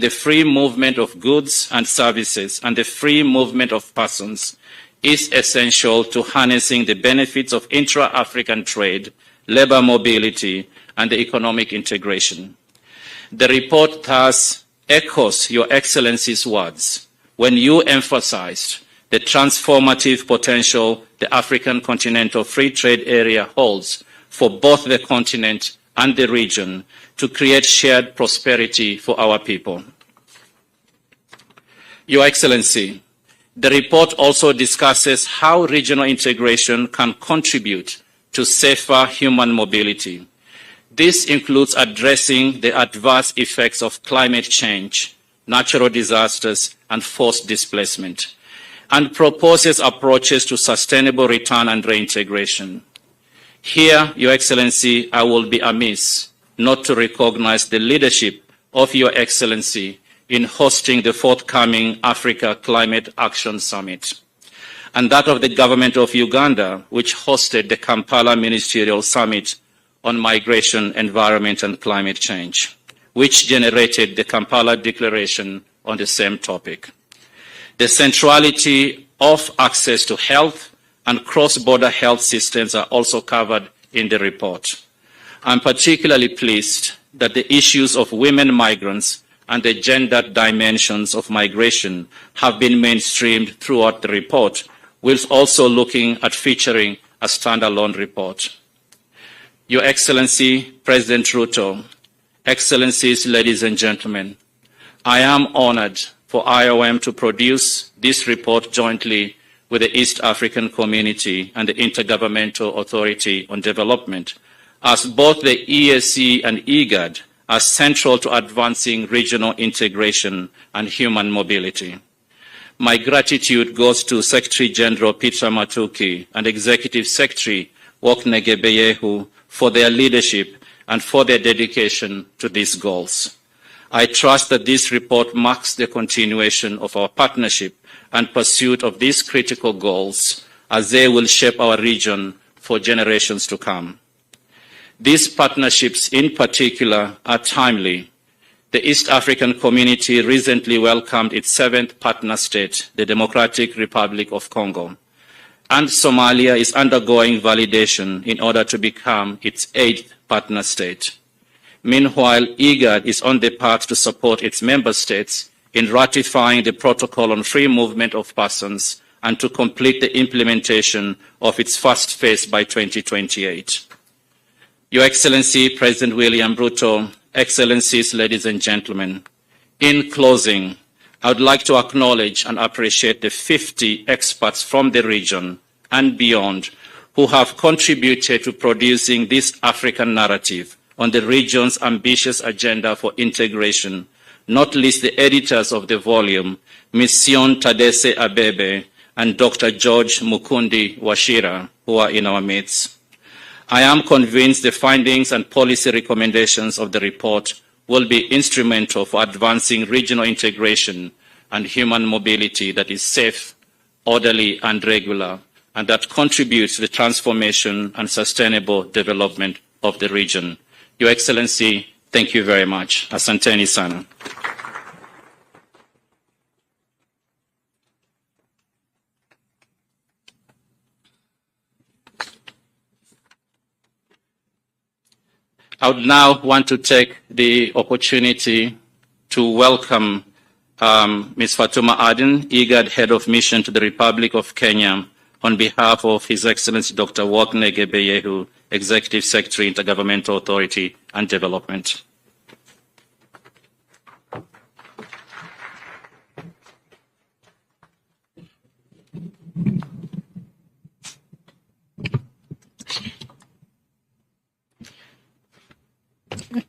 the free movement of goods and services and the free movement of persons is essential to harnessing the benefits of intra-African trade, labor mobility, and the economic integration. The report thus echoes Your Excellency's words when you emphasized the transformative potential the African Continental Free Trade Area holds for both the continent and the region to create shared prosperity for our people. Your Excellency, the report also discusses how regional integration can contribute to safer human mobility. This includes addressing the adverse effects of climate change, natural disasters, and forced displacement, and proposes approaches to sustainable return and reintegration. Here, Your Excellency, I will be amiss not to recognize the leadership of Your Excellency in hosting the forthcoming Africa Climate Action Summit, and that of the government of Uganda, which hosted the Kampala Ministerial Summit on Migration, Environment and Climate Change, which generated the Kampala Declaration on the same topic. The centrality of access to health and cross-border health systems are also covered in the report. I'm particularly pleased that the issues of women migrants and the gender dimensions of migration have been mainstreamed throughout the report, whilst also looking at featuring a standalone report. Your Excellency, President Ruto, Excellencies, ladies and gentlemen, I am honored for IOM to produce this report jointly with the East African Community and the Intergovernmental Authority on Development, as both the EAC and IGAD are central to advancing regional integration and human mobility. My gratitude goes to Secretary General Peter Matuki and Executive Secretary Woknegebeyehu for their leadership and for their dedication to these goals. I trust that this report marks the continuation of our partnership and pursuit of these critical goals as they will shape our region for generations to come. These partnerships in particular are timely. The East African Community recently welcomed its 7th partner state, the Democratic Republic of Congo, and Somalia is undergoing validation in order to become its 8th partner state. Meanwhile, IGAD is on the path to support its member states in ratifying the Protocol on Free Movement of Persons and to complete the implementation of its first phase by 2028. Your Excellency, President William Ruto, Excellencies, ladies and gentlemen, in closing, I would like to acknowledge and appreciate the 50 experts from the region and beyond who have contributed to producing this African narrative on the region's ambitious agenda for integration, not least the editors of the volume, Mission Tadesse Abebe and Dr. George Mukundi Washira, who are in our midst. I am convinced the findings and policy recommendations of the report will be instrumental for advancing regional integration and human mobility that is safe, orderly, and regular, and that contributes to the transformation and sustainable development of the region. Your Excellency, thank you very much. Asanteni sana. I would now want to take the opportunity to welcome Ms. Fatuma Aden, IGAD Head of Mission to the Republic of Kenya, on behalf of His Excellency Dr. Woknegebeyehu, Executive Secretary, Intergovernmental Authority and Development.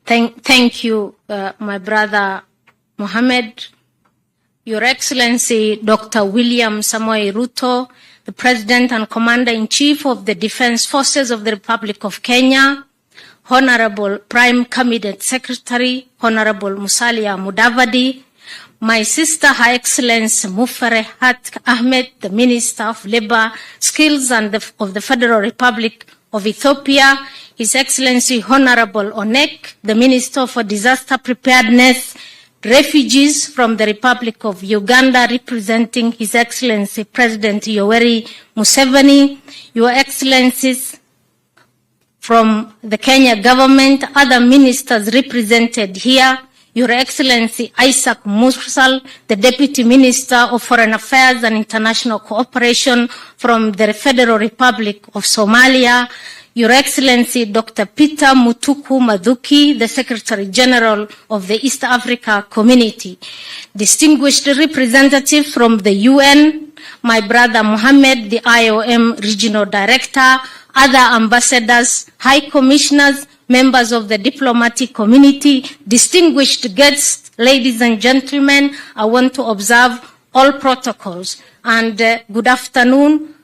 Thank you, my brother Mohammed. Your Excellency, Dr. William Samoei Ruto, the President and Commander-in-Chief of the Defense Forces of the Republic of Kenya, Honorable Prime Cabinet Secretary, Honorable Musalia Mudavadi, my sister, Her Excellency Muferehat Ahmed, the Minister of Labor, Skills and of the Federal Republic of Ethiopia, His Excellency Honorable Onek, the Minister for Disaster Preparedness, refugees from the Republic of Uganda representing His Excellency President Yoweri Museveni, Your Excellencies from the Kenya government, other ministers represented here, Your Excellency Isaac Mursal, the Deputy Minister of Foreign Affairs and International Cooperation from the Federal Republic of Somalia, Your Excellency Dr. Peter Mutuku Mathuki, the Secretary General of the East Africa Community, distinguished representative from the UN, my brother Mohammed, the IOM Regional Director, other ambassadors, high commissioners, members of the diplomatic community, distinguished guests, ladies and gentlemen, I want to observe all protocols. And good afternoon.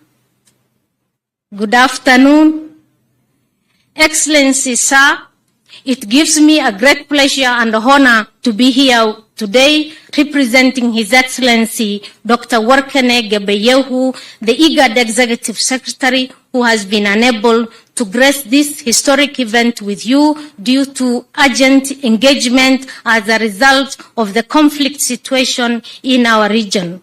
Good afternoon. Excellency, sir, it gives me a great pleasure and honor to be here today representing His Excellency Dr. Workene Gebeyehu, the IGAD Executive Secretary, who has been unable to grace this historic event with you due to urgent engagement as a result of the conflict situation in our region.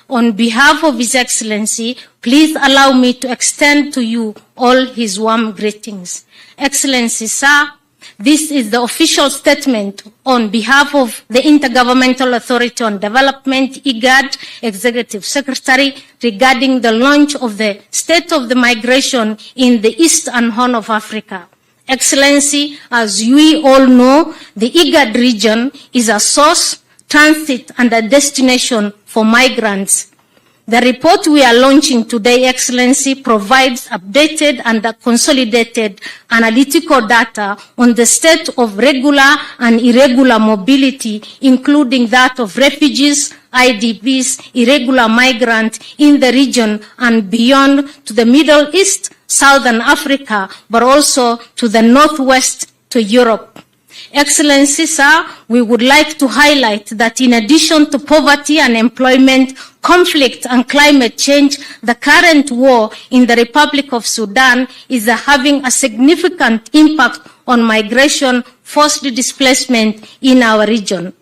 On behalf of His Excellency, please allow me to extend to you all his warm greetings. Excellency, sir, this is the official statement on behalf of the Intergovernmental Authority on Development, IGAD, Executive Secretary, regarding the launch of the State of the Migration in the Eastern Horn of Africa. Excellency, as we all know, the IGAD region is a source, transit, and a destination for migrants. The report we are launching today, Excellency, provides updated and consolidated analytical data on the state of regular and irregular mobility, including that of refugees, IDPs, irregular migrants in the region and beyond to the Middle East, Southern Africa, but also to the Northwest, to Europe. Excellency, sir, we would like to highlight that in addition to poverty, unemployment, conflict, and climate change, the current war in the Republic of Sudan is having a significant impact on migration, forced displacement in our region.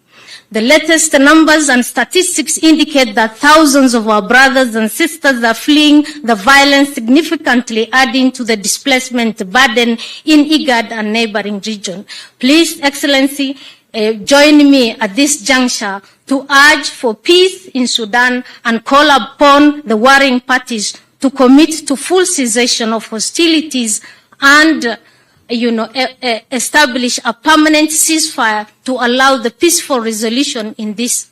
The latest numbers and statistics indicate that thousands of our brothers and sisters are fleeing the violence, significantly adding to the displacement burden in IGAD and neighboring region. Please, Excellency, join me at this juncture to urge for peace in Sudan and call upon the warring parties to commit to full cessation of hostilities and establish a permanent ceasefire to allow the peaceful resolution in this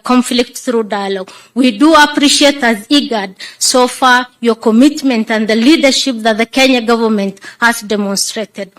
conflict through dialogue. We do appreciate as IGAD so far your commitment and the leadership that the Kenya government has demonstrated.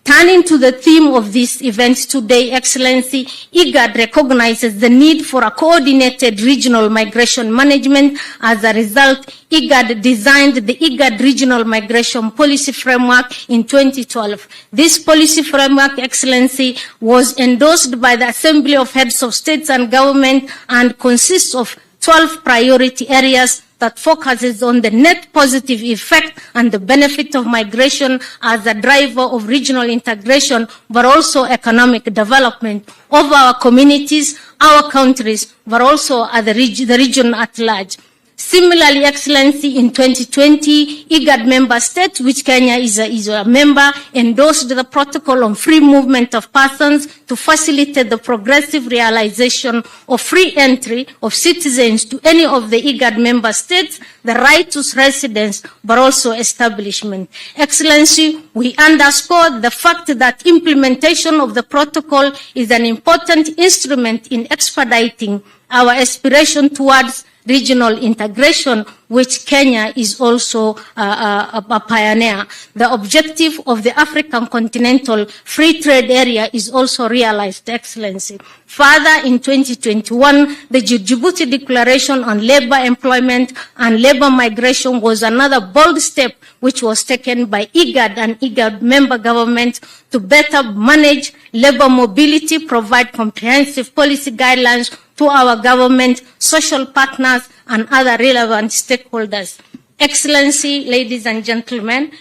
Turning to the theme of this event today, Excellency, IGAD recognizes the need for a coordinated regional migration management. As a result, IGAD designed the IGAD Regional Migration Policy Framework in 2012. This policy framework, Excellency, was endorsed by the Assembly of Heads of States and Government and consists of 12 priority areas that focuses on the net positive effect and the benefit of migration as a driver of regional integration, but also economic development of our communities, our countries, but also at the region at large. Similarly, Excellency, in 2020, IGAD member states, which Kenya is a member, endorsed the protocol on free movement of persons to facilitate the progressive realization of free entry of citizens to any of the IGAD member states, the right to residence, but also establishment. Excellency, we underscore the fact that implementation of the protocol is an important instrument in expediting our aspiration towards regional integration, which Kenya is also a pioneer. The objective of the African Continental Free Trade Area is also realized, Excellency. Further, in 2021, the Djibouti Declaration on Labor, Employment and Labor Migration was another bold step which was taken by IGAD and IGAD member government to better manage labor mobility, provide comprehensive policy guidelines to our government, social partners, and other relevant stakeholders. Excellency, ladies and gentlemen,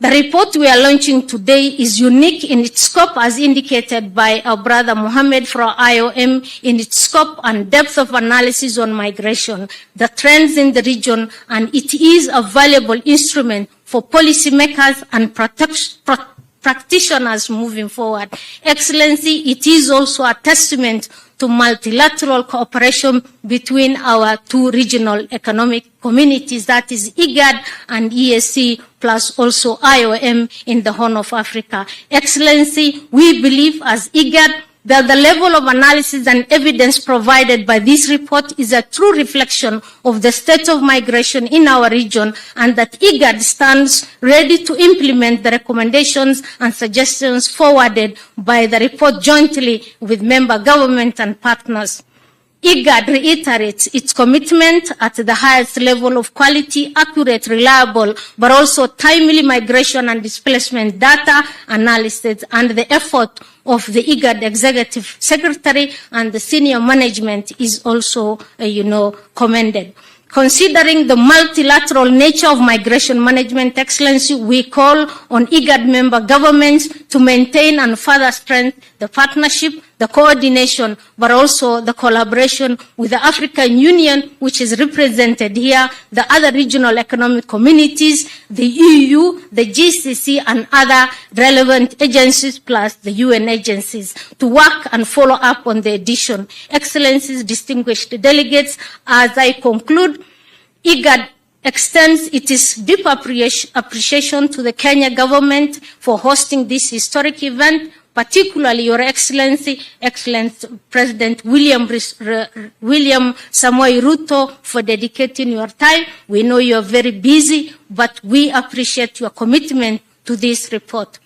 The report we are launching today is unique in its scope as indicated by our brother Mohammed from IOM in its scope and depth of analysis on migration, the trends in the region, and it is a valuable instrument for policymakers and practitioners moving forward. Excellency, it is also a testament to multilateral cooperation between our two regional economic communities, that is IGAD and EAC, plus also IOM in the Horn of Africa. Excellency, we believe as IGAD that the level of analysis and evidence provided by this report is a true reflection of the state of migration in our region, and that IGAD stands ready to implement the recommendations and suggestions forwarded by the report jointly with member government and partners. IGAD reiterates its commitment at the highest level of quality, accurate, reliable, but also timely migration and displacement data analysis, and the effort of the IGAD Executive Secretary and the senior management is also, commended. Considering the multilateral nature of migration management, Excellency, we call on IGAD member governments to maintain and further strengthen the partnership, the coordination, but also the collaboration with the African Union, which is represented here, the other regional economic communities, the EU, the GCC, and other relevant agencies, plus the UN agencies, to work and follow up on the edition. Excellencies, distinguished delegates, as I conclude, IGAD extends its deep appreciation to the Kenya government for hosting this historic event, particularly Your Excellency, Excellent President William Samoei Ruto, for dedicating your time. We know you are very busy, but we appreciate your commitment to this report.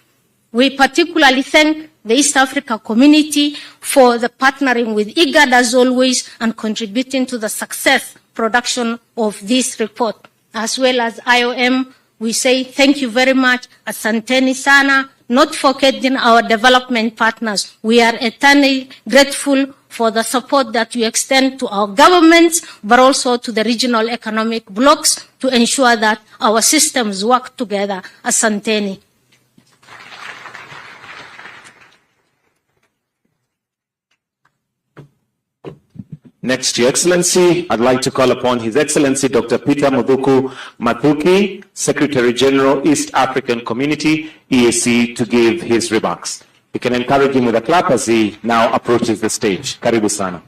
We particularly thank the East Africa community for the partnering with IGAD as always and contributing to the success production of this report. As well as IOM, we say thank you very much. Asanteni sana, not forgetting our development partners. We are eternally grateful for the support that you extend to our governments, but also to the regional economic blocs to ensure that our systems work together. Asanteni. Next, Your Excellency, I'd like to call upon His Excellency Dr. Peter Muthuku Mathuki, Secretary General, East African Community, EAC, to give his remarks. You can encourage him with a clap as he now approaches the stage. Karibu sana.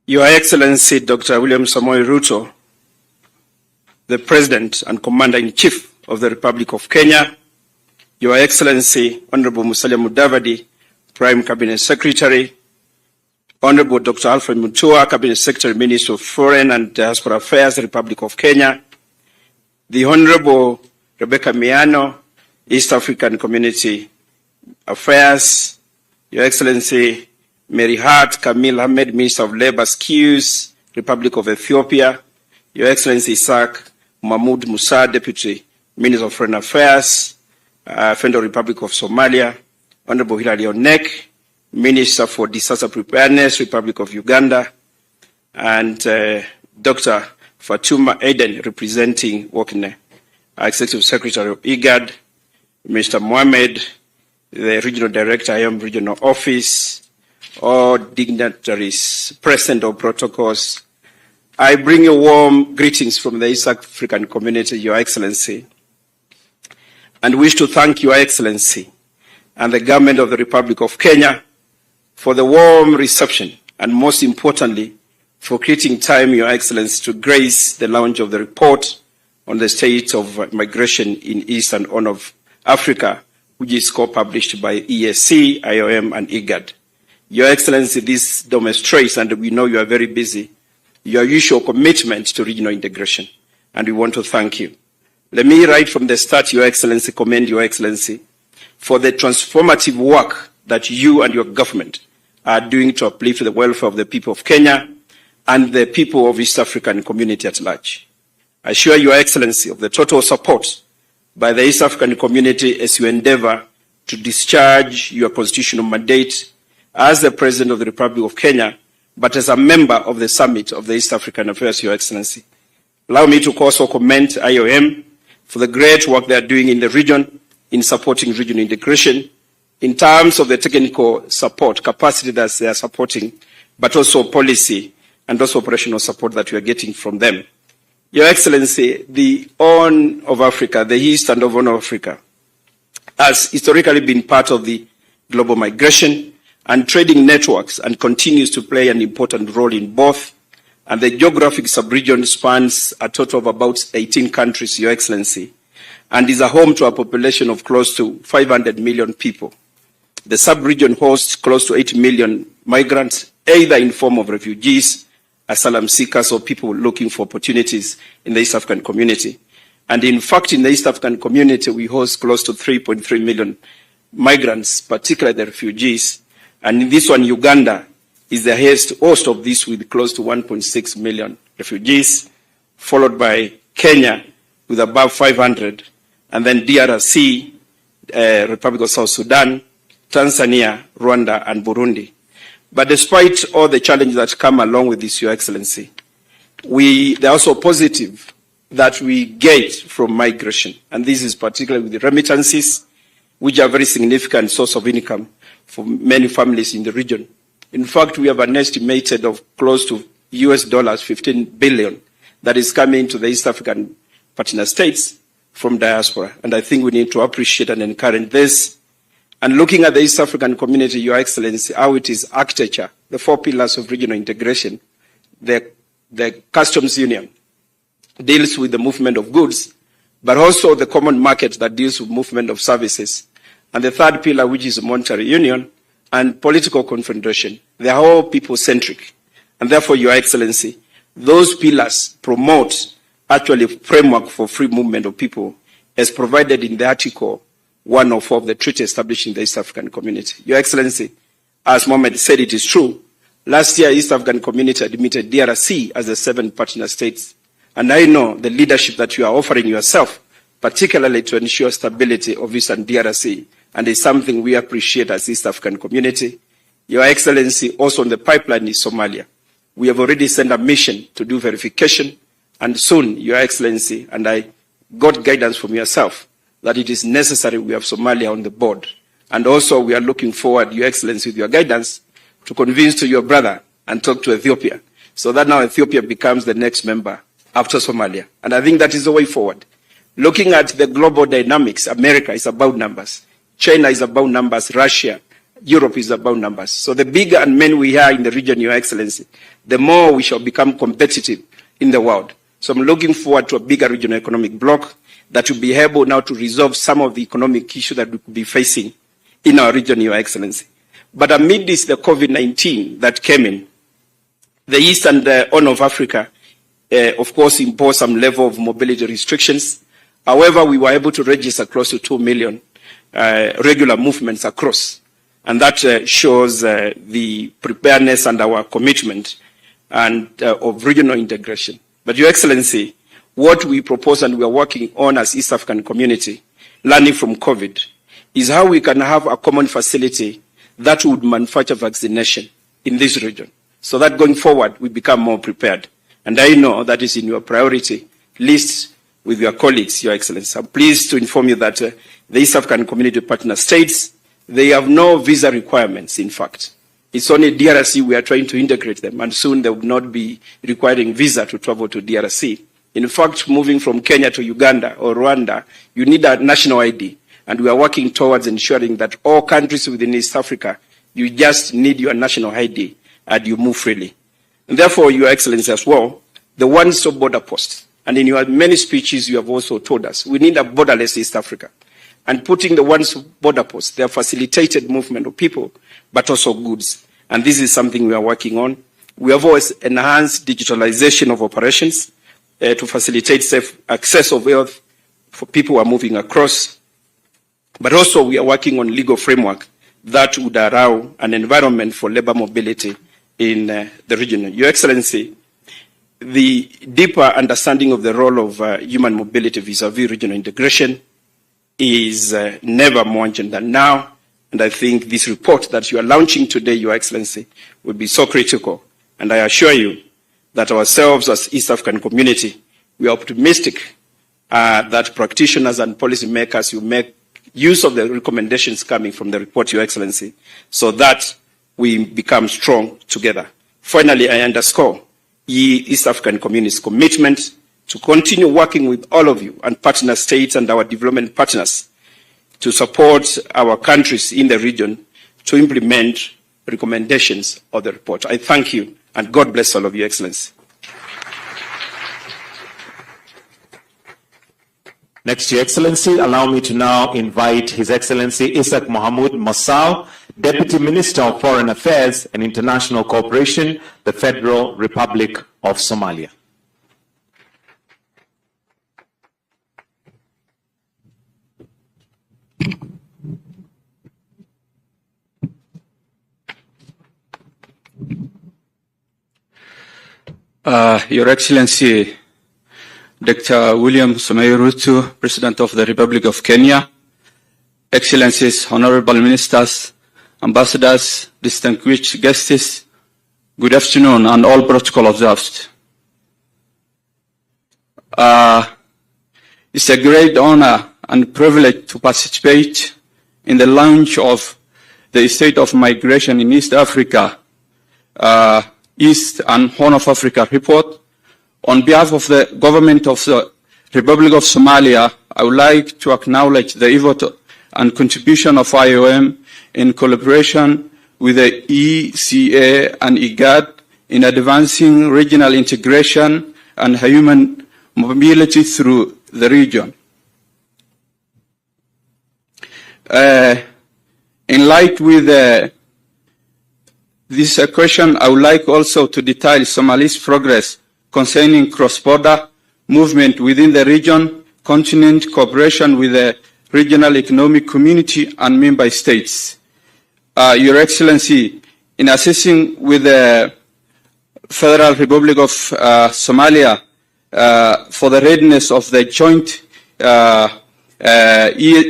Your Excellency Dr. William Samoei Ruto, the President and Commander-in-Chief of the Republic of Kenya, Your Excellency Honorable Musalia Mudavadi, Prime Cabinet Secretary, Honorable Dr. Alfred Mutua, Cabinet Secretary, Minister of Foreign and Diaspora Affairs, Republic of Kenya, the Honorable Rebecca Miano, East African Community Affairs, Your Excellency Mary Hart Kamil Ahmed, Minister of Labor Skills, Republic of Ethiopia, Your Excellency Isaac Mahmoud Musa, Deputy Minister of Foreign Affairs, Federal Republic of Somalia, Honorable Hilary Onek, Minister for Disaster Preparedness, Republic of Uganda, and Dr. Fatuma Eden, representing Wakne, Executive Secretary of IGAD, Mr. Mohammed, the Regional Director, IOM Regional Office, all dignitaries present or protocols. I bring you warm greetings from the East African community, Your Excellency, and wish to thank Your Excellency and the government of the Republic of Kenya for the warm reception, and most importantly, for creating time, Your Excellency, to grace the launch of the report on the state of migration in East and Horn of Africa, which is co-published by EAC, IOM, and IGAD. Your Excellency, this demonstrates, and we know you are very busy, your usual commitment to regional integration, and we want to thank you. Let me, right from the start, Your Excellency, commend Your Excellency for the transformative work that you and your government are doing to uplift the welfare of the people of Kenya and the people of East African community at large. I assure Your Excellency of the total support by the East African community as you endeavor to discharge your constitutional mandate as the President of the Republic of Kenya, but as a member of the Summit of the East African Affairs, Your Excellency. Allow me to also commend IOM for the great work they are doing in the region in supporting regional integration in terms of the technical support, capacity that they are supporting, but also policy and also operational support that we are getting from them. Your Excellency, the Horn of Africa, the East and Horn of Africa, has historically been part of the global migration and trading networks and continues to play an important role in both. And the geographic sub-region spans a total of about 18 countries, Your Excellency, and is a home to a population of close to 500 million people. The sub-region hosts close to 8 million migrants, either in form of refugees, asylum seekers, or people looking for opportunities in the East African community. And in fact, in the East African community, we host close to 3.3 million migrants, particularly the refugees. And in this one, Uganda is the host of this with close to 1.6 million refugees, followed by Kenya with above 500, and then DRC, Republic of South Sudan, Tanzania, Rwanda, and Burundi. But despite all the challenges that come along with this, Your Excellency, they're also positive that we get from migration. And this is particularly with the remittances, which are a very significant source of income for many families in the region. In fact, we have an estimated of close to US$ 15 billion that is coming to the East African partner states from diaspora. And I think we need to appreciate and encourage this. And looking at the East African community, Your Excellency, how it is architecture, the 4 pillars of regional integration, the customs union deals with the movement of goods, but also the common market that deals with movement of services. And the 3rd pillar, which is monetary union and political confederation, they are all people-centric. And therefore, Your Excellency, those pillars promote actually a framework for free movement of people as provided in the Article 104 of the treaty establishing the East African community. Your Excellency, as Mohammed said, it is true. Last year, East African community admitted DRC as the 7th partner states. And I know the leadership that you are offering yourself, particularly to ensure stability of Eastern DRC, and it's something we appreciate as East African community. Your Excellency, also on the pipeline is Somalia. We have already sent a mission to do verification, and soon, Your Excellency, and I got guidance from yourself, that it is necessary we have Somalia on the board. And also we are looking forward, Your Excellency, with your guidance, to convince to your brother and talk to Ethiopia, so that now Ethiopia becomes the next member after Somalia. And I think that is the way forward. Looking at the global dynamics, America is about numbers. China is about numbers. Russia, Europe is about numbers. So the bigger and men we are in the region, Your Excellency, the more we shall become competitive in the world. So I'm looking forward to a bigger regional economic bloc that will be able now to resolve some of the economic issues that we could be facing in our region, Your Excellency. But amid this, the COVID-19 that came in, the East and the Horn of Africa, of course, imposed some level of mobility restrictions. However, we were able to register close to 2 million regular movements across. And that shows the preparedness and our commitment and of regional integration. But Your Excellency, what we propose and we are working on as East African community, learning from COVID, is how we can have a common facility that would manufacture vaccination in this region, so that going forward we become more prepared. And I know that is in your priority list with your colleagues, Your Excellency. I'm pleased to inform you that the East African Community Partner States, they have no visa requirements, in fact. It's only DRC we are trying to integrate them, and soon they will not be requiring visa to travel to DRC. In fact, moving from Kenya to Uganda or Rwanda, you need a national ID. And we are working towards ensuring that all countries within East Africa, you just need your national ID and you move freely. And therefore, Your Excellency, as well, the one-stop border post. And in your many speeches, you have also told us, we need a borderless East Africa. And putting the one-stop border post, they have facilitated movement of people, but also goods. And this is something we are working on. We have always enhanced digitalization of operations to facilitate safe access of wealth for people who are moving across. But also we are working on legal framework that would allow an environment for labor mobility in the region. Your Excellency, the deeper understanding of the role of human mobility vis-a-vis regional integration is never more urgent than now. And I think this report that you are launching today, Your Excellency, will be so critical. And I assure you that ourselves as East African community, we are optimistic that practitioners and policymakers will make use of the recommendations coming from the report, Your Excellency, so that we become strong together. Finally, I underscore East African community's commitment to continue working with all of you and partner states and our development partners to support our countries in the region to implement recommendations of the report. I thank you, and God bless all of you, Excellency. Next, Your Excellency, allow me to now invite His Excellency Isaac Mohamud Masau, Deputy Minister of Foreign Affairs and International Cooperation, the Federal Republic of Somalia. Your Excellency, Dr. William Samoei Ruto, President of the Republic of Kenya, Excellencies, Honorable Ministers, Ambassadors, distinguished guests, good afternoon, and all protocol observed. It's a great honor and privilege to participate in the launch of the State of Migration in East Africa, East and Horn of Africa report. On behalf of the government of the Republic of Somalia, I would like to acknowledge the effort and contribution of IOM in collaboration with the ECA and IGAD in advancing regional integration and human mobility through the region. In light with this question, I would like also to detail Somalia's progress concerning cross-border movement within the region, continent, cooperation with the regional economic community and member states. Your Excellency, in assessing with the Federal Republic of Somalia for the readiness of the joint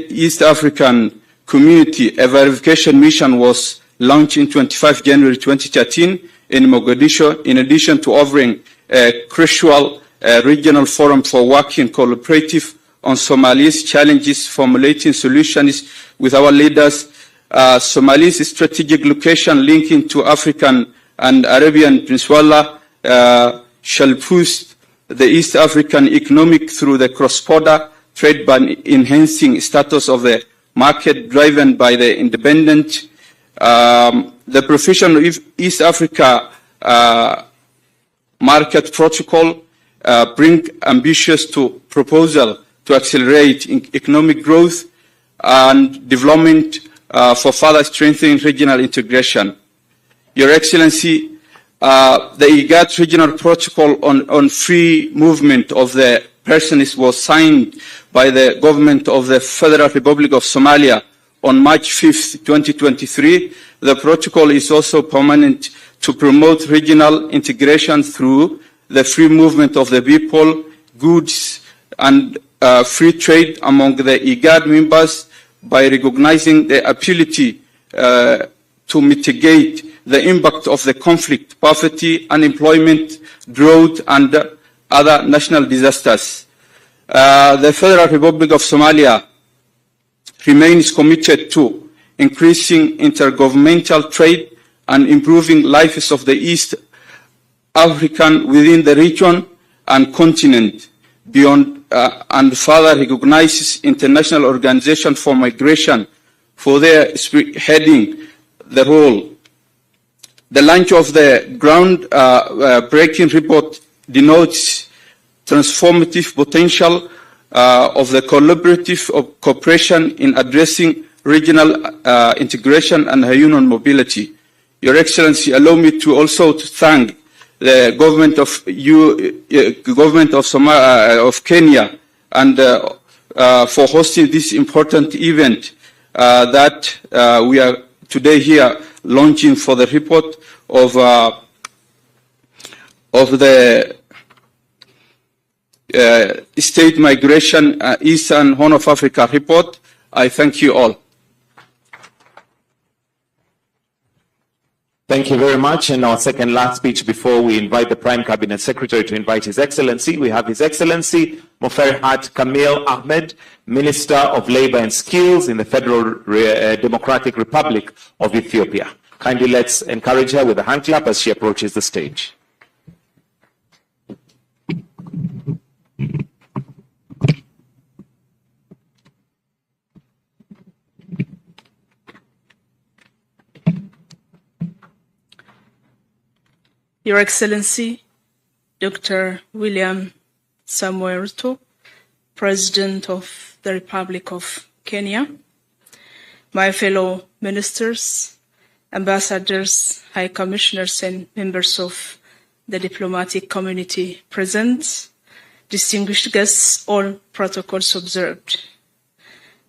East African community, a verification mission was launched in 25 January 2013 in Mogadishu, in addition to offering a crucial regional forum for working collaborative on Somalia's challenges, formulating solutions with our leaders. Somalia's strategic location linking to African and Arabian Peninsula shall boost the East African economic through the cross-border trade by enhancing status of the market driven by the independent. The provision of East Africa market protocol bring ambitious proposal to accelerate economic growth and development for further strengthening regional integration. Your Excellency, the IGAD regional protocol on free movement of the persons was signed by the government of the Federal Republic of Somalia on March 5th, 2023. The protocol is also permanent to promote regional integration through the free movement of the people, goods, and free trade among the IGAD members by recognizing the ability to mitigate the impact of the conflict, poverty, unemployment, drought, and other national disasters. The Federal Republic of Somalia remains committed to increasing intergovernmental trade and improving lives of the East African within the region and continent beyond, and further recognizes International Organization for Migration for their spearheading the role. The launch of the ground-breaking report denotes transformative potential of the collaborative cooperation in addressing regional integration and human mobility. Your Excellency, allow me to also thank the government of Kenya and for hosting this important event that we are today here launching for the report of the State Migration Eastern Horn of Africa report. I thank you all. Thank you very much. And our second last speech before we invite the Prime Cabinet Secretary to invite His Excellency, we have His Excellency Moferhat Kamil Ahmed, Minister of Labor and Skills in the Federal Democratic Republic of Ethiopia. Kindly let's encourage her with a hand clap as she approaches the stage. Your Excellency, Dr. William Samoei Ruto, President of the Republic of Kenya, my fellow ministers, ambassadors, high commissioners, and members of the diplomatic community present, distinguished guests, all protocols observed.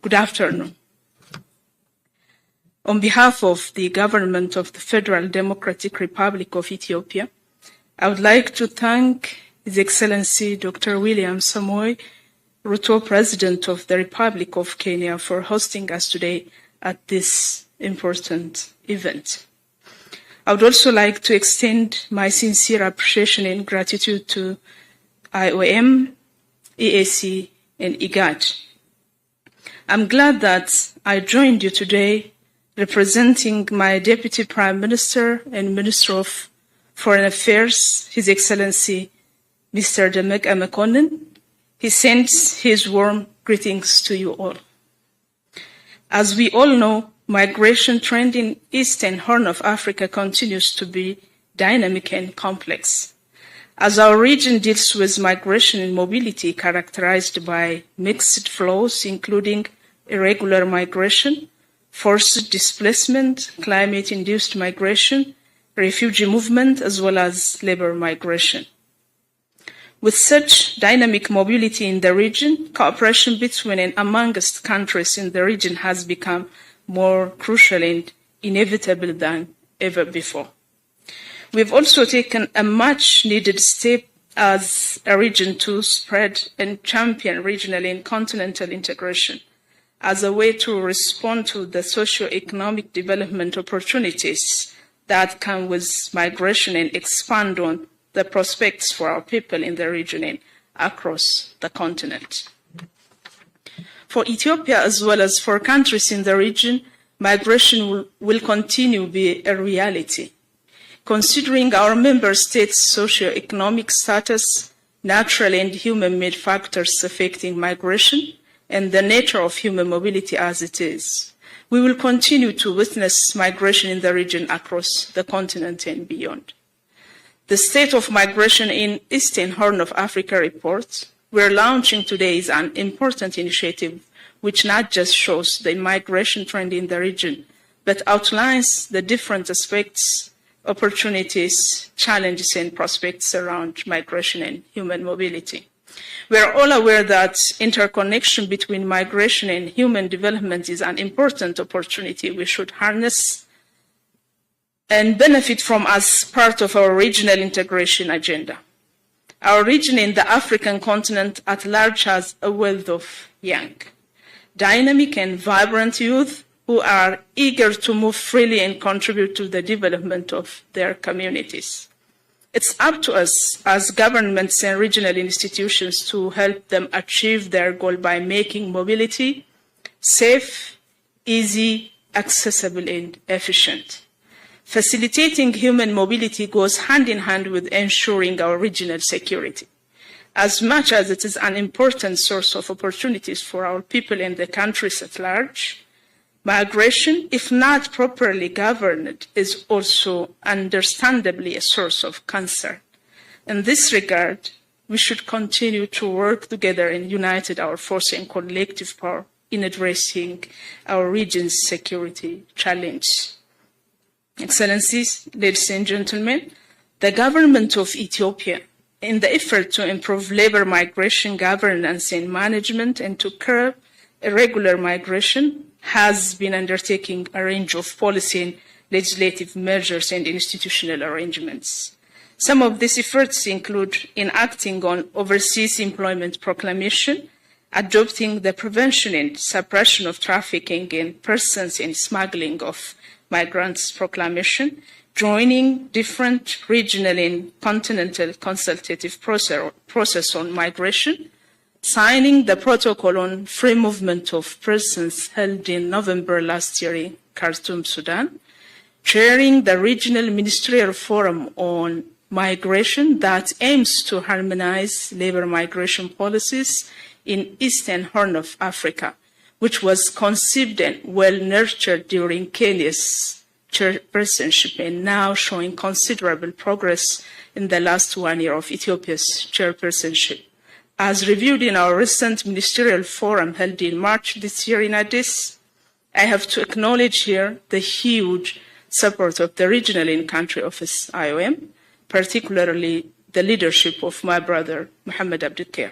Good afternoon. On behalf of the government of the Federal Democratic Republic of Ethiopia, I would like to thank His Excellency Dr. William Samoei Ruto, President of the Republic of Kenya, for hosting us today at this important event. I would also like to extend my sincere appreciation and gratitude to IOM, EAC, and IGAD. I'm glad that I joined you today representing my Deputy Prime Minister and Minister of Foreign Affairs, His Excellency Mr. Demek Amekonnen. He sends his warm greetings to you all. As we all know, migration trend in Eastern Horn of Africa continues to be dynamic and complex. As our region deals with migration and mobility characterized by mixed flows, including irregular migration, forced displacement, climate-induced migration, refugee movement, as well as labor migration. With such dynamic mobility in the region, cooperation between and amongst countries in the region has become more crucial and inevitable than ever before. We've also taken a much-needed step as a region to spread and champion regional and continental integration as a way to respond to the socio-economic development opportunities that come with migration and expand on the prospects for our people in the region and across the continent. For Ethiopia, as well as for countries in the region, migration will continue to be a reality. Considering our member states' socio-economic status, natural and human-made factors affecting migration, and the nature of human mobility as it is, we will continue to witness migration in the region across the continent and beyond. The State of Migration in Eastern Horn of Africa report we're launching today is an important initiative which not just shows the migration trend in the region, but outlines the different aspects, opportunities, challenges, and prospects around migration and human mobility. We are all aware that interconnection between migration and human development is an important opportunity we should harness and benefit from as part of our regional integration agenda. Our region in the African continent at large has a wealth of young, dynamic and vibrant youth who are eager to move freely and contribute to the development of their communities. It's up to us as governments and regional institutions to help them achieve their goal by making mobility safe, easy, accessible, and efficient. Facilitating human mobility goes hand in hand with ensuring our regional security. As much as it is an important source of opportunities for our people and the countries at large, migration, if not properly governed, is also understandably a source of concern. In this regard, we should continue to work together and unite our force and collective power in addressing our region's security challenge. Excellencies, ladies and gentlemen, the government of Ethiopia, in the effort to improve labor migration governance and management and to curb irregular migration, has been undertaking a range of policy and legislative measures and institutional arrangements. Some of these efforts include enacting on Overseas Employment Proclamation, adopting the Prevention and Suppression of Trafficking in Persons and Smuggling of Migrants Proclamation, joining different regional and continental consultative process on migration, signing the protocol on free movement of persons held in November last year in Khartoum, Sudan, chairing the Regional Ministerial Forum on Migration that aims to harmonize labor migration policies in Eastern Horn of Africa, which was conceived and well nurtured during Kenya's chairpersonship and now showing considerable progress in the last 1 year of Ethiopia's chairpersonship. As reviewed in our recent ministerial forum held in March this year in Addis, I have to acknowledge here the huge support of the regional in-country office IOM, particularly the leadership of my brother, Mohammed Abdulkair.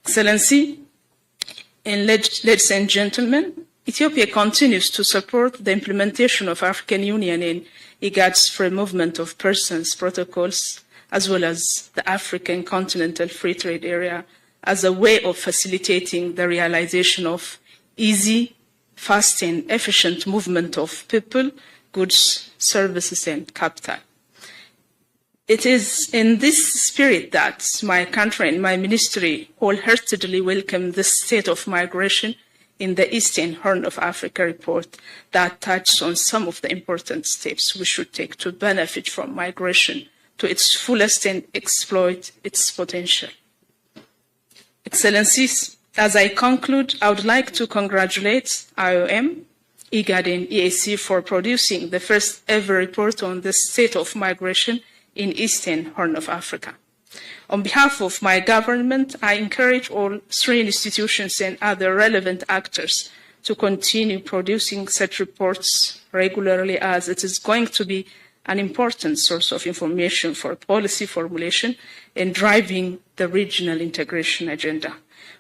Excellency, and ladies and gentlemen, Ethiopia continues to support the implementation of African Union and IGAD's free movement of persons protocols, as well as the African Continental Free Trade Area, as a way of facilitating the realization of easy, fast, and efficient movement of people, goods, services, and capital. It is in this spirit that my country and my ministry wholeheartedly welcome the state of migration in the Eastern Horn of Africa report that touches on some of the important steps we should take to benefit from migration to its fullest and exploit its potential. Excellencies, as I conclude, I would like to congratulate IOM, IGAD, and EAC for producing the first ever report on the state of migration in Eastern Horn of Africa. On behalf of my government, I encourage all three institutions and other relevant actors to continue producing such reports regularly, as it is going to be an important source of information for policy formulation and driving the regional integration agenda.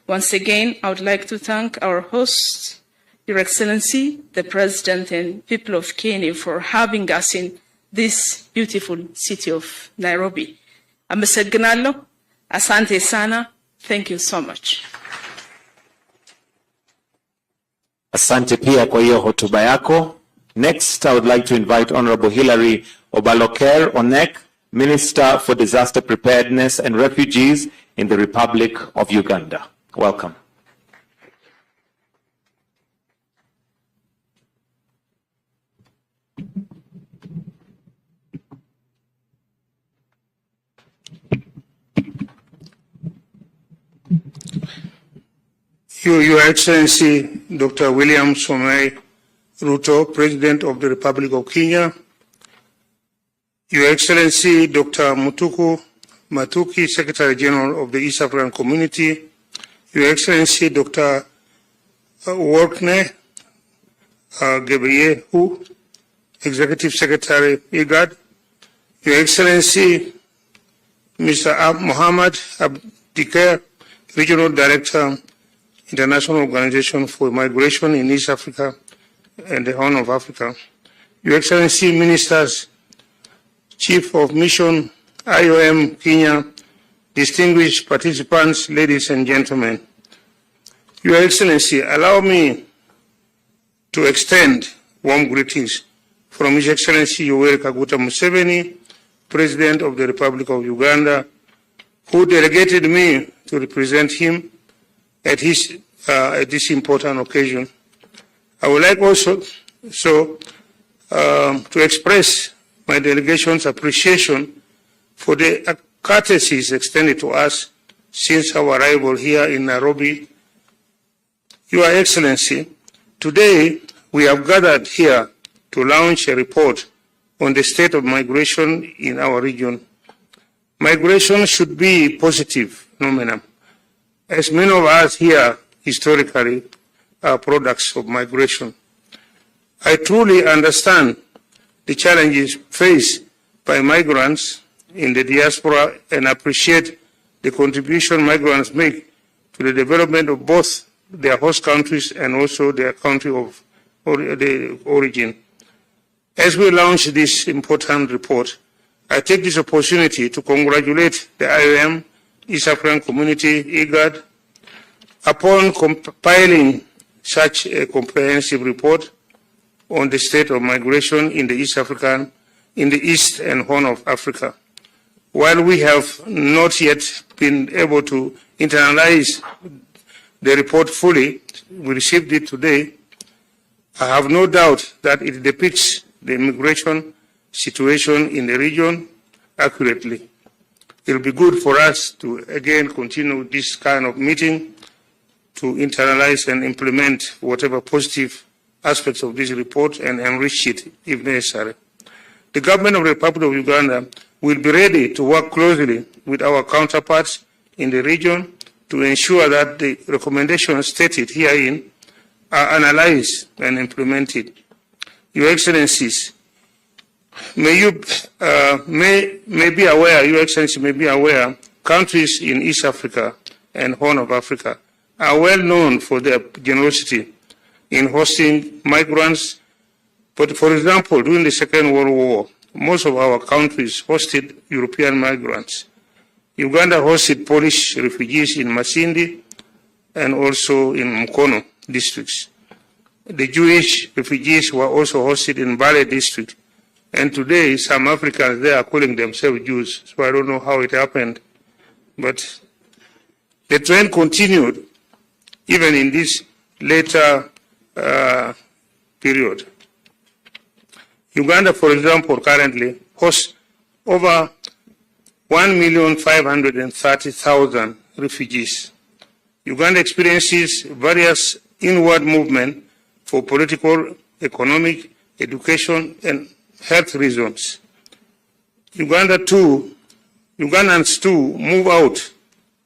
Once again, I would like to thank our host, Your Excellency, the President and people of Kenya, for having us in this beautiful city of Nairobi. Amesegnalo, asante sana. Thank you so much. Asante pia kwa hiyo hotuba yako. Next, I would like to invite Honorable Hilary Obaloker Onek, Minister for Disaster Preparedness and Refugees in the Republic of Uganda. Welcome. Your Excellency, Dr. William Samoei Ruto, President of the Republic of Kenya, Your Excellency, Dr. Mutuku Matuki, Secretary General of the East African Community, Your Excellency, Dr. Workne Gebeyehu, Executive Secretary, IGAD, Your Excellency, Mr. Mohammed Abdikair, Regional Director, International Organization for Migration in East Africa and the Horn of Africa, Your Excellency, Ministers, Chief of Mission, IOM Kenya, distinguished participants, ladies and gentlemen. Your Excellency, allow me to extend warm greetings from His Excellency Yoweri Kaguta Museveni, President of the Republic of Uganda, who delegated me to represent him at this important occasion. I would like also to express my delegation's appreciation for the courtesies extended to us since our arrival here in Nairobi. Your Excellency, today we have gathered here to launch a report on the state of migration in our region. Migration should be a positive phenomenon, as many of us here historically are products of migration. I truly understand the challenges faced by migrants in the diaspora and appreciate the contribution migrants make to the development of both their host countries and also their country of origin. As we launch this important report, I take this opportunity to congratulate the IOM, East African Community, IGAD, upon compiling such a comprehensive report on the state of migration in the East and Horn of Africa. While we have not yet been able to internalize the report fully, we received it today, I have no doubt that it depicts the immigration situation in the region accurately. It will be good for us to again continue this kind of meeting to internalize and implement whatever positive aspects of this report and enrich it if necessary. The government of the Republic of Uganda will be ready to work closely with our counterparts in the region to ensure that the recommendations stated herein are analyzed and implemented. Your Excellencies, may be aware, countries in East Africa and Horn of Africa are well known for their generosity in hosting migrants. But for example, during the Second World War, most of our countries hosted European migrants. Uganda hosted Polish refugees in Masindi and also in Mukono districts. The Jewish refugees were also hosted in Bale district. And today, some Africans there are calling themselves Jews. So I don't know how it happened. But the trend continued even in this later period. Uganda, for example, currently hosts over 1,530,000 refugees. Uganda experiences various inward movements for political, economic, education, and health reasons. Ugandans too move out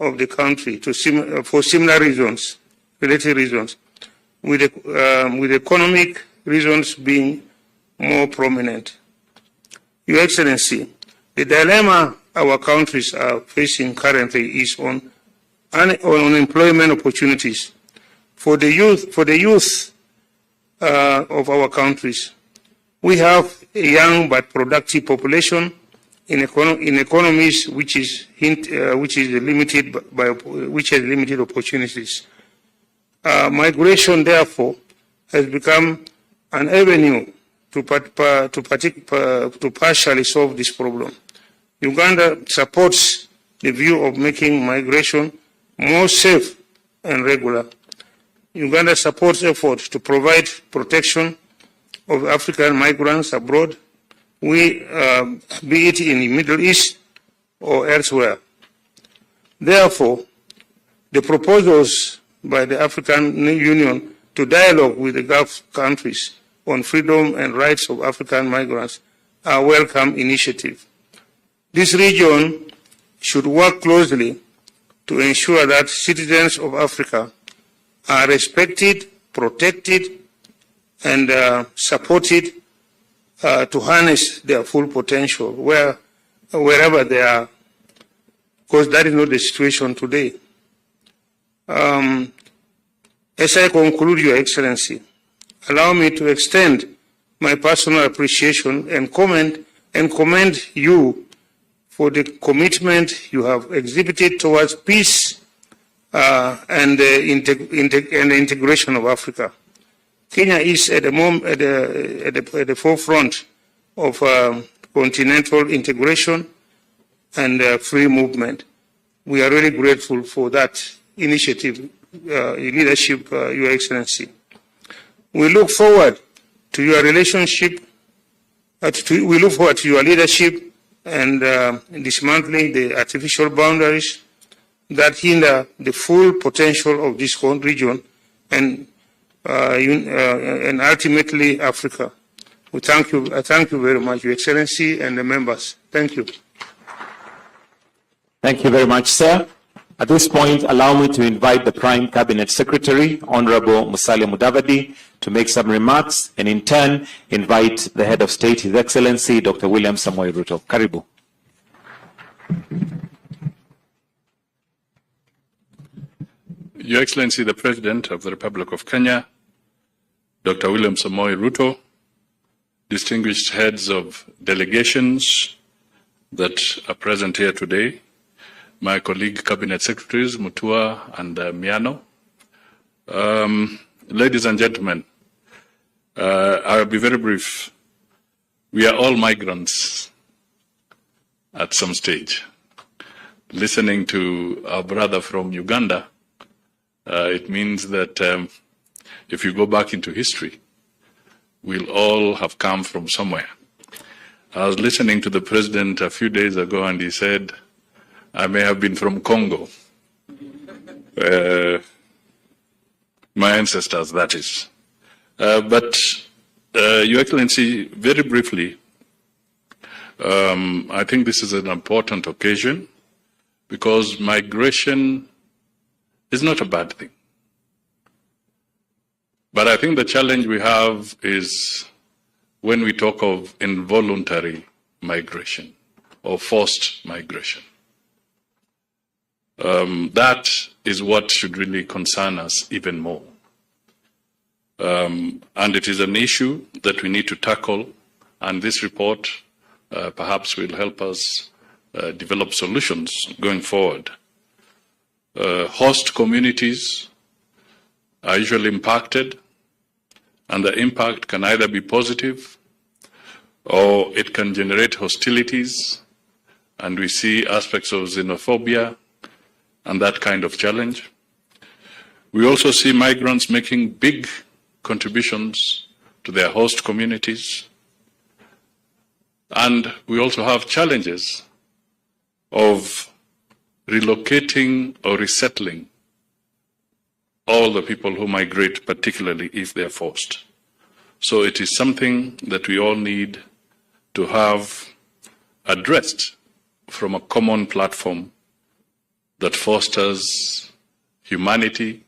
of the country for similar reasons, related reasons, with economic reasons being more prominent. Your Excellency, the dilemma our countries are facing currently is on unemployment opportunities for the youth of our countries. We have a young but productive population in economies which has limited opportunities. Migration, therefore, has become an avenue to partially solve this problem. Uganda supports the view of making migration more safe and regular. Uganda supports efforts to provide protection of African migrants abroad, be it in the Middle East or elsewhere. Therefore, the proposals by the African Union to dialogue with the Gulf countries on freedom and rights of African migrants are a welcome initiative. This region should work closely to ensure that citizens of Africa are respected, protected, and supported to harness their full potential wherever they are, because that is not the situation today. As I conclude, Your Excellency, allow me to extend my personal appreciation and commend you for the commitment you have exhibited towards peace and the integration of Africa. Kenya is at the forefront of continental integration and free movement. We are really grateful for that initiative, leadership, Your Excellency. We look forward to your relationship, we look forward to your leadership and dismantling the artificial boundaries that hinder the full potential of this whole region and ultimately Africa. I thank you very much, Your Excellency, and the members. Thank you. Thank you very much, sir. At this point, allow me to invite the Prime Cabinet Secretary, Honorable Musalia Mudavadi, to make some remarks, and in turn, invite the Head of State, His Excellency, Dr. William Samoei Ruto. Karibu. Your Excellency, the President of the Republic of Kenya, Dr. William Samoei Ruto, distinguished heads of delegations, that are present here today, my colleague Cabinet Secretaries, Mutua and Miano. Ladies and gentlemen, I'll be very brief. We are all migrants at some stage. Listening to our brother from Uganda, it means that if you go back into history, we'll all have come from somewhere. I was listening to the president a few days ago, and he said, I may have been from Congo. My ancestors, that is. But, Your Excellency, very briefly, I think this is an important occasion because migration is not a bad thing. But I think the challenge we have is when we talk of involuntary migration or forced migration. That is what should really concern us even more. And it is an issue that we need to tackle, and this report perhaps will help us develop solutions going forward. Host communities are usually impacted, and the impact can either be positive or it can generate hostilities, and we see aspects of xenophobia and that kind of challenge. We also see migrants making big contributions to their host communities, and we also have challenges of relocating or resettling all the people who migrate, particularly if they're forced. So it is something that we all need to have addressed from a common platform that fosters humanity,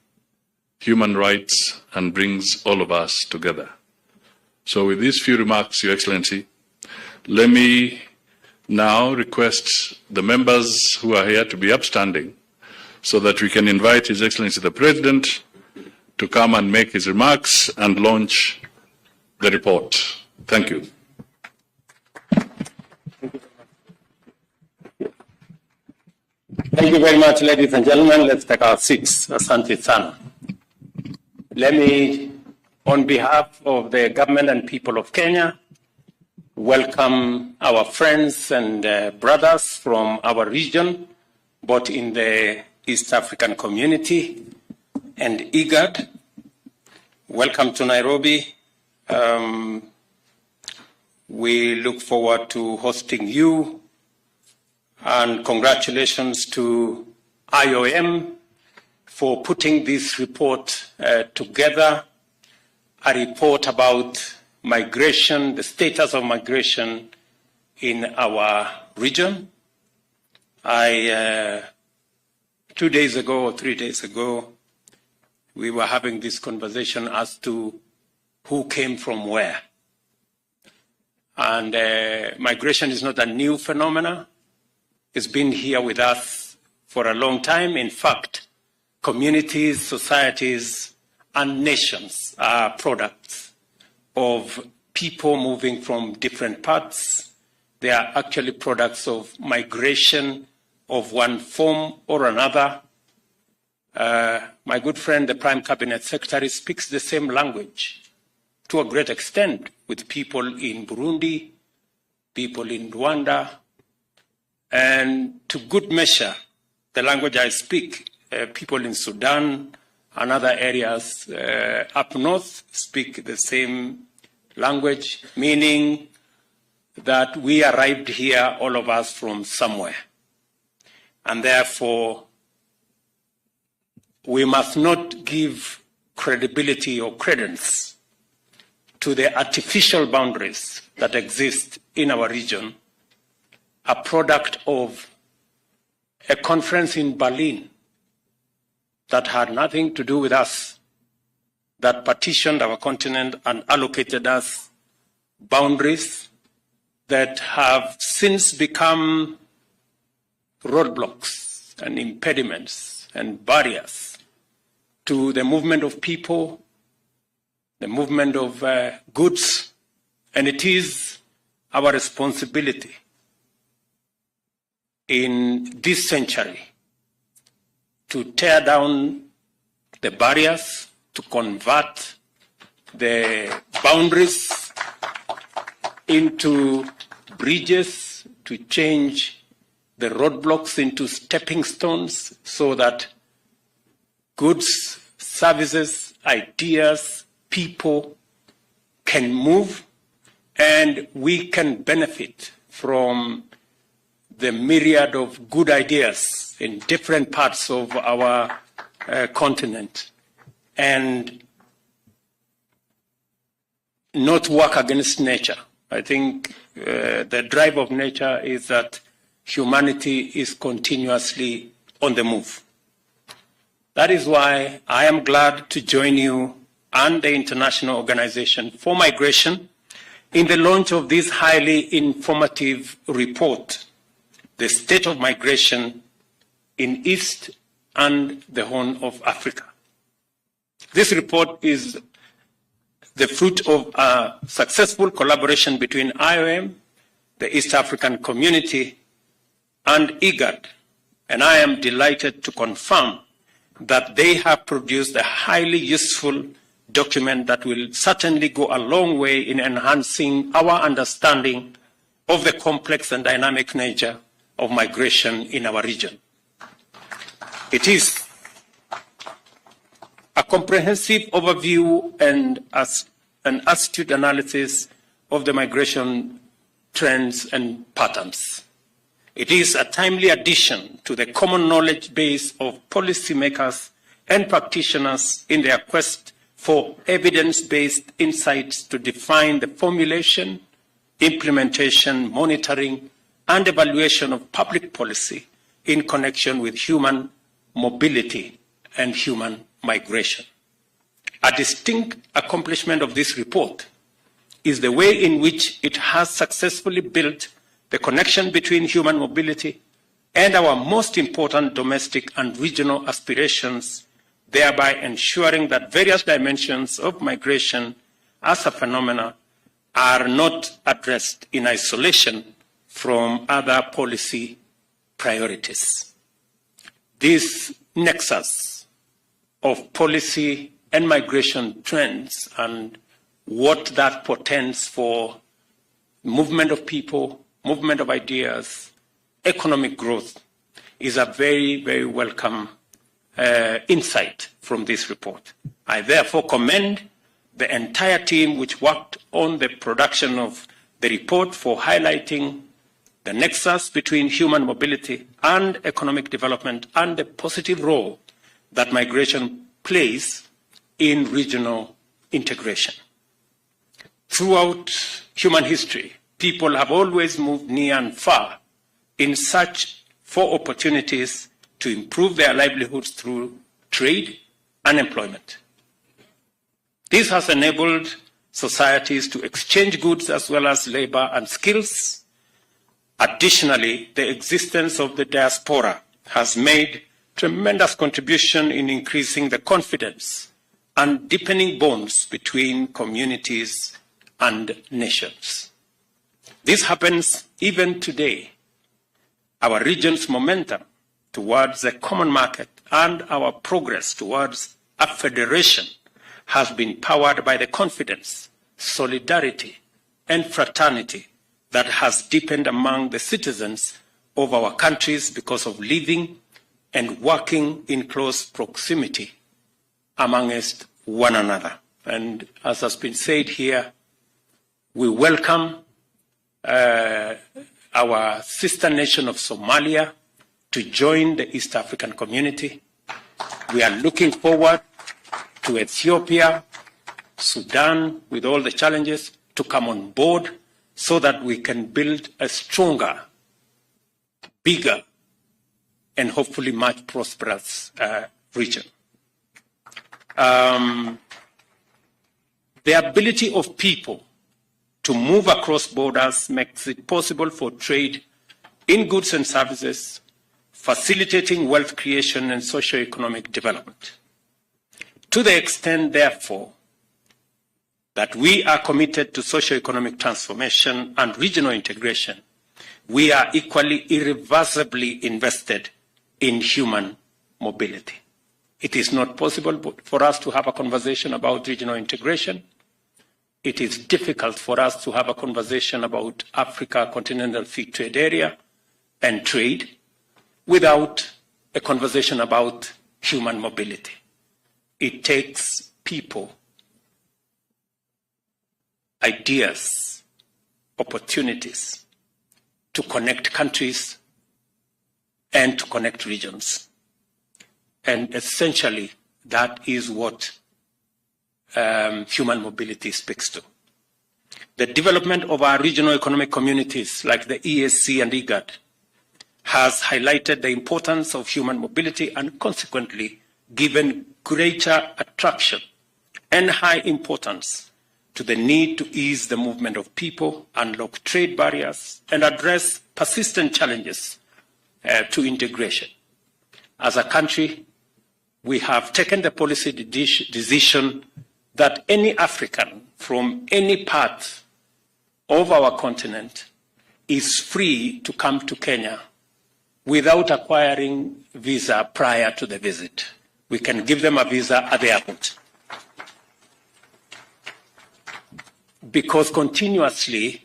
human rights, and brings all of us together. So with these few remarks, Your Excellency, let me now request the members who are here to be upstanding so that we can invite His Excellency the President to come and make his remarks and launch the report. Thank you. Thank you very much, ladies and gentlemen. Let's take our seats. Asante sana. Let me, on behalf of the government and people of Kenya, welcome our friends and brothers from our region, both in the East African community and IGAD. Welcome to Nairobi. We look forward to hosting you, and congratulations to IOM for putting this report together, a report about migration, the status of migration in our region. 2 days ago or 3 days ago, we were having this conversation as to who came from where. And migration is not a new phenomenon. It's been here with us for a long time. In fact, communities, societies, and nations are products of people moving from different parts. They are actually products of migration of one form or another. My good friend, the Prime Cabinet Secretary, speaks the same language to a great extent with people in Burundi, people in Rwanda, and to good measure, the language I speak, people in Sudan and other areas up north speak the same language, meaning that we arrived here, all of us, from somewhere. And therefore, we must not give credibility or credence to the artificial boundaries that exist in our region, a product of a conference in Berlin that had nothing to do with us, that partitioned our continent and allocated us boundaries that have since become roadblocks and impediments and barriers to the movement of people, the movement of goods, and it is our responsibility in this century to tear down the barriers, to convert the boundaries into bridges, to change the roadblocks into stepping stones so that goods, services, ideas, people can move and we can benefit from the myriad of good ideas in different parts of our continent and not work against nature. I think the drive of nature is that humanity is continuously on the move. That is why I am glad to join you and the International Organization for Migration in the launch of this highly informative report, The State of Migration in East and the Horn of Africa. This report is the fruit of a successful collaboration between IOM, the East African Community, and IGAD, and I am delighted to confirm that they have produced a highly useful document that will certainly go a long way in enhancing our understanding of the complex and dynamic nature of migration in our region. It is a comprehensive overview and an astute analysis of the migration trends and patterns. It is a timely addition to the common knowledge base of policymakers and practitioners in their quest for evidence-based insights to define the formulation, implementation, monitoring, and evaluation of public policy in connection with human mobility and human migration. A distinct accomplishment of this report is the way in which it has successfully built the connection between human mobility and our most important domestic and regional aspirations, thereby ensuring that various dimensions of migration as a phenomenon are not addressed in isolation from other policy priorities. This nexus of policy and migration trends and what that portends for movement of people, movement of ideas, economic growth is a very, very welcome insight from this report. I therefore commend the entire team which worked on the production of the report for highlighting the nexus between human mobility and economic development and the positive role that migration plays in regional integration. Throughout human history, people have always moved near and far in search for opportunities to improve their livelihoods through trade and employment. This has enabled societies to exchange goods as well as labor and skills. Additionally, the existence of the diaspora has made tremendous contribution in increasing the confidence and deepening bonds between communities and nations. This happens even today. Our region's momentum towards a common market and our progress towards a federation has been powered by the confidence, solidarity, and fraternity that has deepened among the citizens of our countries because of living and working in close proximity amongst one another. And as has been said here, we welcome our sister nation of Somalia to join the East African community. We are looking forward to Ethiopia, Sudan, with all the challenges, to come on board so that we can build a stronger, bigger, and hopefully much prosperous region. The ability of people to move across borders makes it possible for trade in goods and services, facilitating wealth creation and socio-economic development. To the extent, therefore, that we are committed to socio-economic transformation and regional integration, we are equally irreversibly invested in human mobility. It is not possible for us to have a conversation about regional integration. It is difficult for us to have a conversation about Africa Continental Free Trade Area and trade without a conversation about human mobility. It takes people, ideas, opportunities to connect countries and to connect regions. And essentially, that is what human mobility speaks to. The development of our regional economic communities like the EAC and IGAD has highlighted the importance of human mobility and consequently given greater attraction and high importance to the need to ease the movement of people, unlock trade barriers, and address persistent challenges to integration. As a country, we have taken the policy decision that any African from any part of our continent is free to come to Kenya without acquiring visa prior to the visit. We can give them a visa at the airport. Because continuously,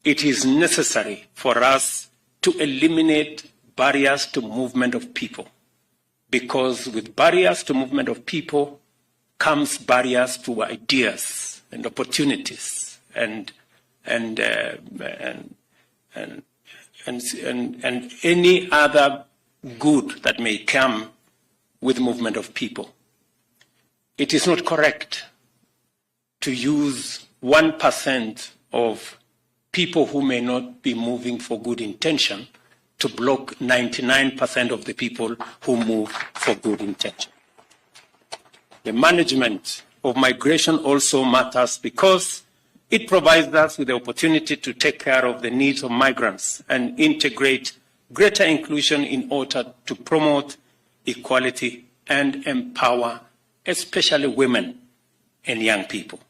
it is necessary for us to eliminate barriers to movement of people. Because with barriers to movement of people comes barriers to ideas and opportunities and any other good that may come with movement of people. It is not correct to use 1% of people who may not be moving for good intention to block 99% of the people who move for good intention. The management of migration also matters because it provides us with the opportunity to take care of the needs of migrants and integrate greater inclusion in order to promote equality and empower especially women and young people.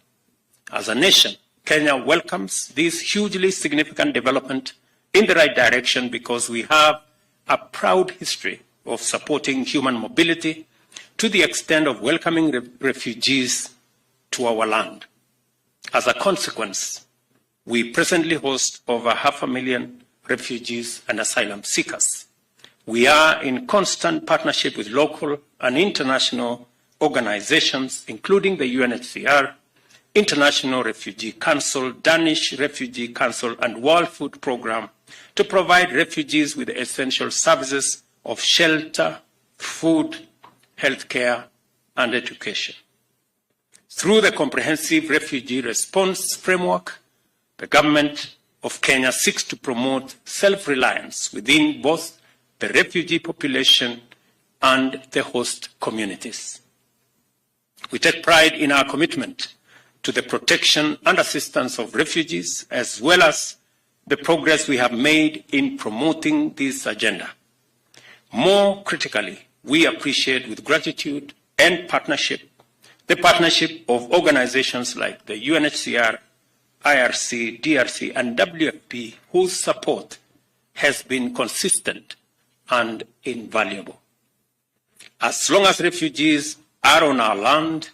As a nation, Kenya welcomes this hugely significant development in the right direction because we have a proud history of supporting human mobility to the extent of welcoming refugees to our land. As a consequence, we presently host over 500,000 refugees and asylum seekers. We are in constant partnership with local and international organizations, including the UNHCR, International Refugee Council, Danish Refugee Council, and World Food Programme to provide refugees with the essential services of shelter, food, healthcare, and education. Through the comprehensive refugee response framework, the government of Kenya seeks to promote self-reliance within both the refugee population and the host communities. We take pride in our commitment to the protection and assistance of refugees, as well as the progress we have made in promoting this agenda. More critically, we appreciate with gratitude and partnership the partnership of organizations like the UNHCR, IRC, DRC, and WFP, whose support has been consistent and invaluable. As long as refugees are on our land,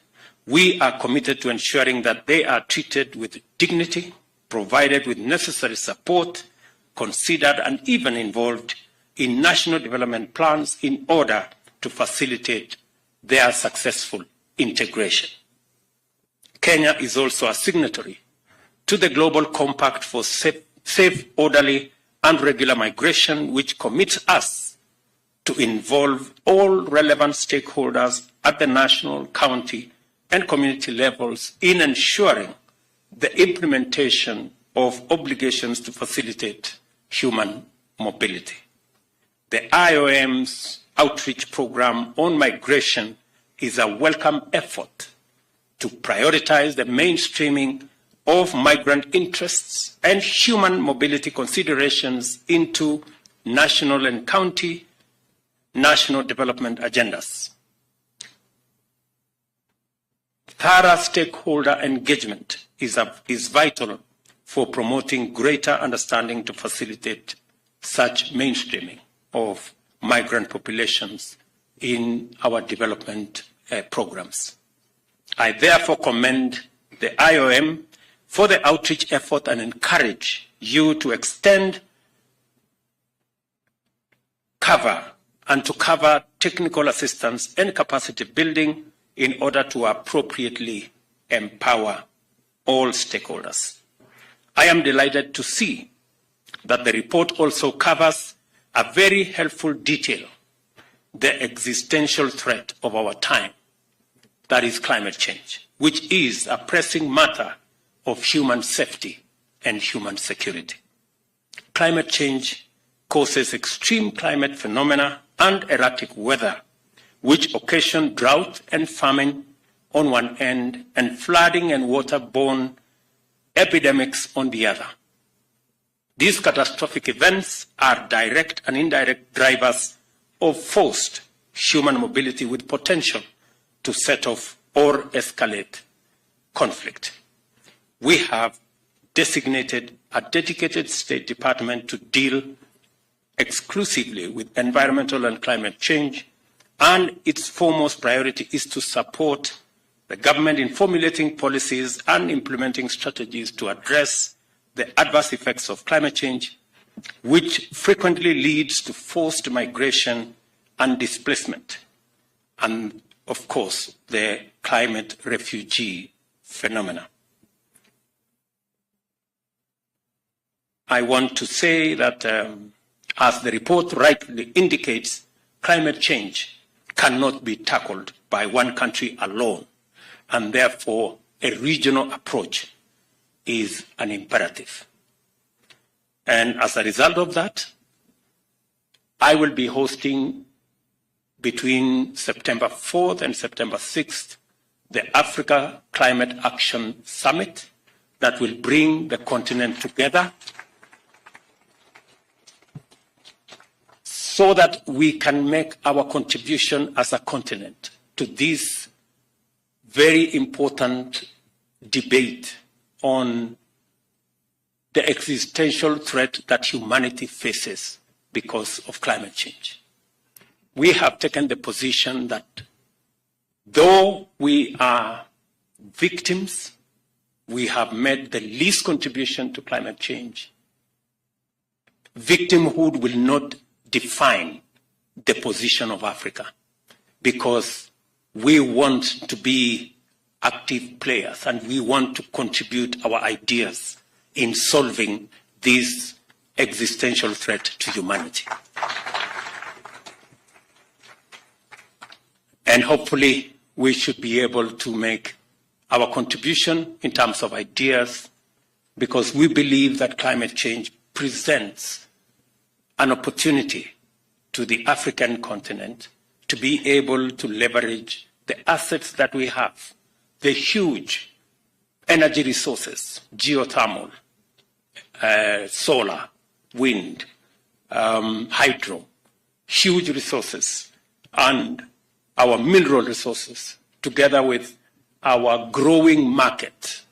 we are committed to ensuring that they are treated with dignity, provided with necessary support, considered and even involved in national development plans in order to facilitate their successful integration. Kenya is also a signatory to the Global Compact for safe, orderly, and regular migration, which commits us to involve all relevant stakeholders at the national, county, and community levels in ensuring the implementation of obligations to facilitate human mobility. The IOM's outreach program on migration is a welcome effort to prioritize the mainstreaming of migrant interests and human mobility considerations into national and county national development agendas. Thorough stakeholder engagement is vital for promoting greater understanding to facilitate such mainstreaming of migrant populations in our development programs. I therefore commend the IOM for the outreach effort and encourage you to extend cover technical assistance and capacity building in order to appropriately empower all stakeholders. I am delighted to see that the report also covers a very helpful detail, the existential threat of our time, that is climate change, which is a pressing matter of human safety and human security. Climate change causes extreme climate phenomena and erratic weather, which occasion drought and famine on one end and flooding and waterborne epidemics on the other. These catastrophic events are direct and indirect drivers of forced human mobility with potential to set off or escalate conflict. We have designated a dedicated State Department to deal exclusively with environmental and climate change, and its foremost priority is to support the government in formulating policies and implementing strategies to address the adverse effects of climate change, which frequently leads to forced migration and displacement, and of course, the climate refugee phenomena. I want to say that, as the report rightly indicates, climate change cannot be tackled by one country alone, and therefore a regional approach is an imperative. And as a result of that, I will be hosting between September 4th and September 6th the Africa Climate Action Summit that will bring the continent together so that we can make our contribution as a continent to this very important debate on the existential threat that humanity faces because of climate change. We have taken the position that though we are victims, we have made the least contribution to climate change. Victimhood will not define the position of Africa, because we want to be active players and we want to contribute our ideas in solving this existential threat to humanity. And hopefully we should be able to make our contribution in terms of ideas, because we believe that climate change presents an opportunity to the African continent to be able to leverage the assets that we have, the huge energy resources, geothermal, solar, wind, hydro, huge resources, and our mineral resources, together with our growing market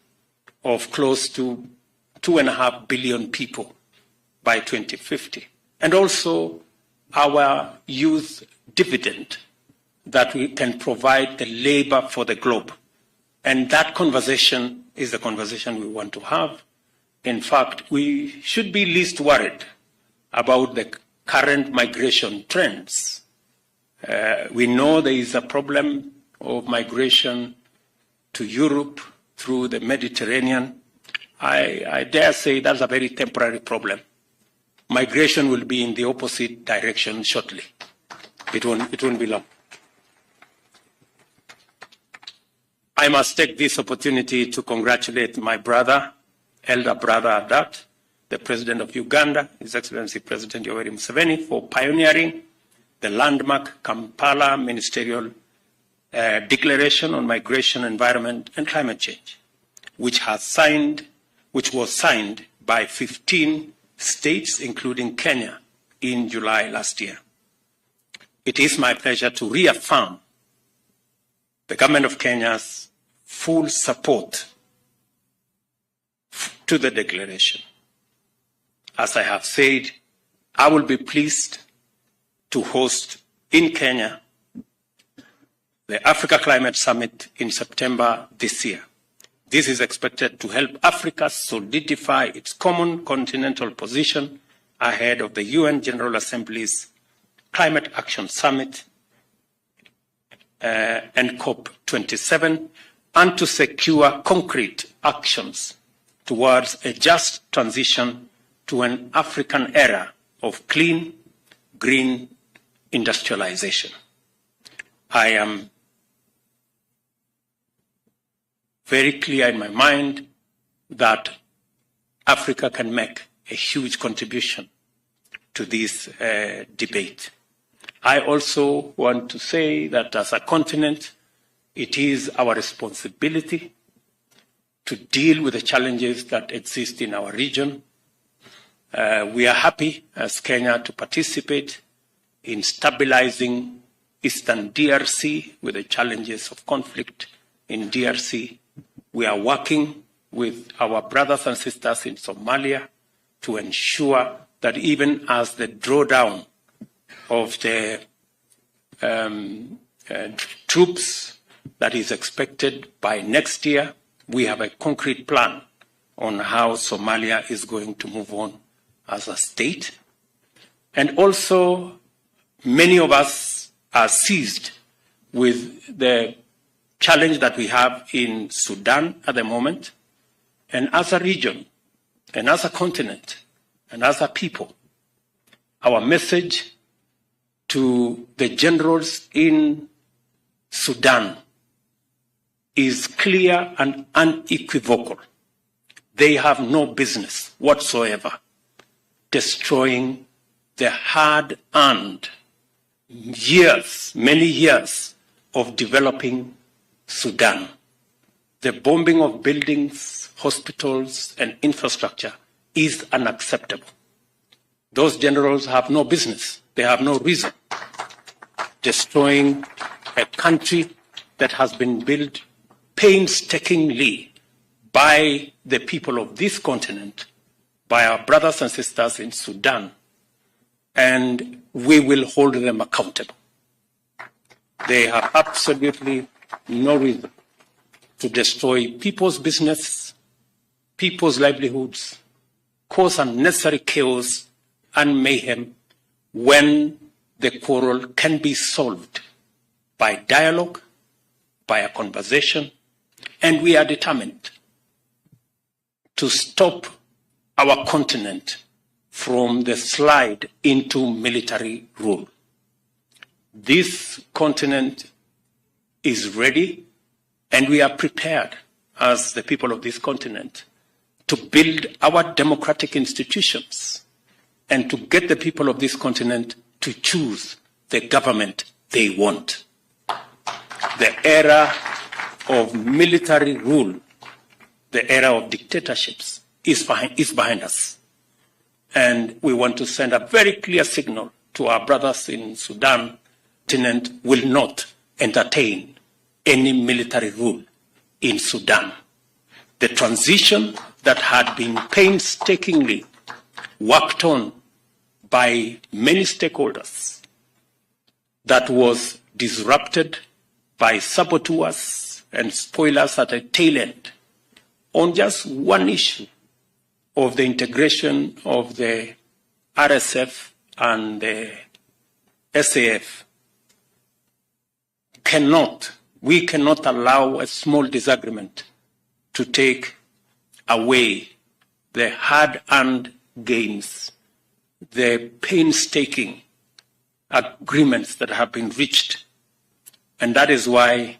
of close to 2.5 billion people by 2050. And also our youth dividend that we can provide the labor for the globe. And that conversation is the conversation we want to have. In fact, we should be least worried about the current migration trends. We know there is a problem of migration to Europe through the Mediterranean. I dare say that's a very temporary problem. Migration will be in the opposite direction shortly. It won't be long. I must take this opportunity to congratulate my brother, elder brother at that, the President of Uganda, His Excellency President Yoweri Museveni, for pioneering the landmark Kampala Ministerial Declaration on Migration, Environment and Climate Change, which was signed by 15 states, including Kenya, in July last year. It is my pleasure to reaffirm the government of Kenya's full support to the declaration. As I have said, I will be pleased to host in Kenya the Africa Climate Summit in September this year. This is expected to help Africa solidify its common continental position ahead of the UN General Assembly's Climate Action Summit and COP27, and to secure concrete actions towards a just transition to an African era of clean, green industrialization. I am very clear in my mind that Africa can make a huge contribution to this debate. I also want to say that as a continent, it is our responsibility to deal with the challenges that exist in our region. We are happy as Kenya to participate in stabilizing Eastern DRC with the challenges of conflict in DRC. We are working with our brothers and sisters in Somalia to ensure that even as the drawdown of the troops that is expected by next year, we have a concrete plan on how Somalia is going to move on as a state. And also, many of us are seized with the challenge that we have in Sudan at the moment. And as a region, and as a continent, and as a people, our message to the generals in Sudan is clear and unequivocal. They have no business whatsoever destroying the hard-earned years, many years of developing Sudan. The bombing of buildings, hospitals, and infrastructure is unacceptable. Those generals have no business. They have no reason destroying a country that has been built painstakingly by the people of this continent, by our brothers and sisters in Sudan, and we will hold them accountable. They have absolutely no reason to destroy people's business, people's livelihoods, cause unnecessary chaos and mayhem when the quarrel can be solved by dialogue, by a conversation, and we are determined to stop our continent from the slide into military rule. This continent is ready, and we are prepared as the people of this continent to build our democratic institutions and to get the people of this continent to choose the government they want. The era of military rule, the era of dictatorships is behind us. And we want to send a very clear signal to our brothers in Sudan. The continent will not entertain any military rule in Sudan. The transition that had been painstakingly worked on by many stakeholders, that was disrupted by saboteurs and spoilers at the tail end on just one issue of the integration of the RSF and the SAF. We cannot allow a small disagreement to take away the hard-earned gains, the painstaking agreements that have been reached. And that is why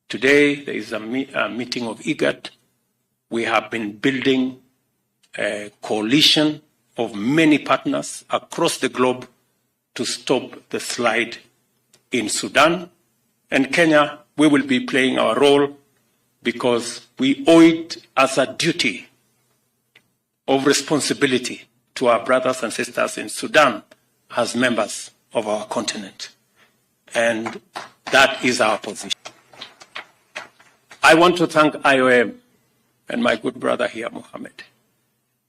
today there is a meeting of IGAD. We have been building a coalition of many partners across the globe to stop the slide in Sudan. And Kenya, we will be playing our role because we owe it as a duty of responsibility to our brothers and sisters in Sudan as members of our continent. And that is our position. I want to thank IOM and my good brother here, Mohammed,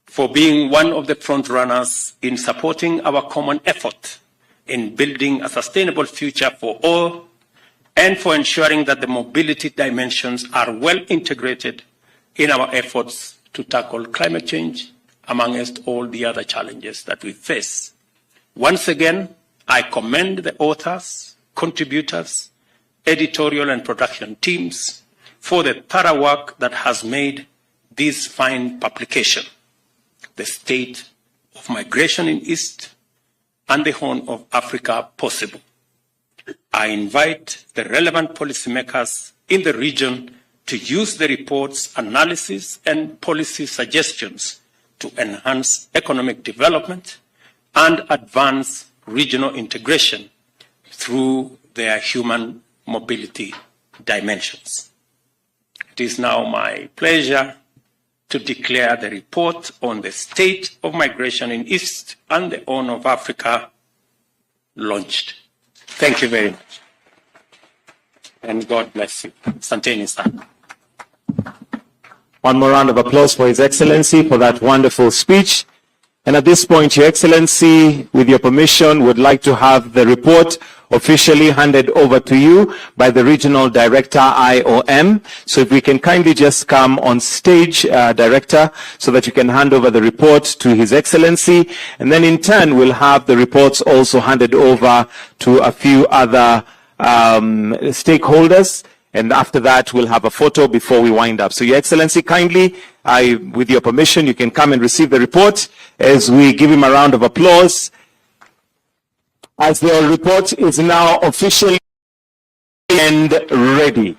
for being one of the front runners in supporting our common effort in building a sustainable future for all, and for ensuring that the mobility dimensions are well integrated in our efforts to tackle climate change, amongst all the other challenges that we face. Once again, I commend the authors, contributors, editorial and production teams for the thorough work that has made this fine publication, The State of Migration in East and the Horn of Africa, possible. I invite the relevant policymakers in the region to use the report's analysis and policy suggestions to enhance economic development and advance regional integration through their human mobility dimensions. It is now my pleasure to declare the report on the state of migration in East and the Horn of Africa launched. Thank you very much. And God bless you. Asanteni sana. One more round of applause for His Excellency for that wonderful speech. And at this point, Your Excellency, with your permission, would like to have the report officially handed over to you by the Regional Director, IOM. So if we can kindly just come on stage, Director, so that you can hand over the report to His Excellency. And then in turn, we'll have the reports also handed over to a few other stakeholders. And after that, we'll have a photo before we wind up. So, Your Excellency, kindly, with your permission, you can come and receive the report as we give him a round of applause. As the report is now officially and ready.